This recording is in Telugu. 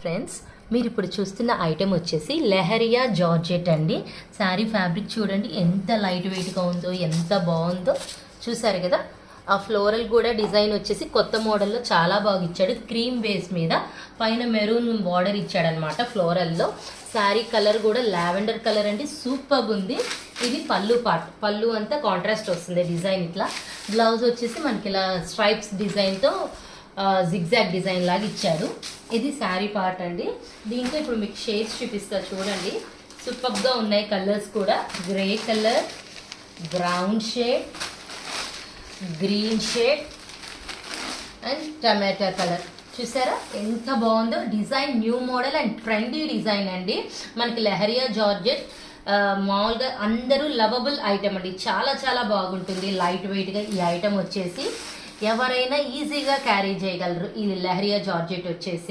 ఫ్రెండ్స్, మీరు ఇప్పుడు చూస్తున్న ఐటెం వచ్చేసి లెహరియా జార్జెట్ అండి. శారీ ఫ్యాబ్రిక్ చూడండి ఎంత లైట్ వెయిట్గా ఉందో, ఎంత బాగుందో చూసారు కదా. ఆ ఫ్లోరల్ కూడా డిజైన్ వచ్చేసి కొత్త మోడల్లో చాలా బాగా ఇచ్చాడు. క్రీమ్ బేస్ మీద పైన మెరూన్ బార్డర్ ఇచ్చాడనమాట ఫ్లోరల్లో. శారీ కలర్ కూడా లావెండర్ కలర్ అండి, సూపర్గా ఉంది. ఇది పళ్ళు పార్ట్, పళ్ళు అంతా కాంట్రాస్ట్ వస్తుంది డిజైన్ ఇట్లా. బ్లౌజ్ వచ్చేసి మనకి ఇలా స్ట్రైప్స్ డిజైన్తో జిగ్జాగ్ డిజైన్ లాగా ఇచ్చారు. ఇది శారీ పార్ట్ అండి. దీంట్లో ఇప్పుడు మీకు షేడ్స్ చూపిస్తా చూడండి, సూపర్గా ఉన్నాయి కలర్స్ కూడా. Grey colour, brown shade, green shade and tomato colour. చూసారా ఎంత బాగుందో design. New model and trendy design అండి. మనకి లెహరియా జార్జెట్ మామూలుగా అందరూ లవబుల్ ఐటమ్ అండి. చాలా చాలా బాగుంటుంది, లైట్ వెయిట్గా. ఈ ఐటమ్ వచ్చేసి ఎవరైనా ఈజీగా క్యారీ చేయగలరు. ఈ లెహరియా జార్జెట్ వచ్చేసి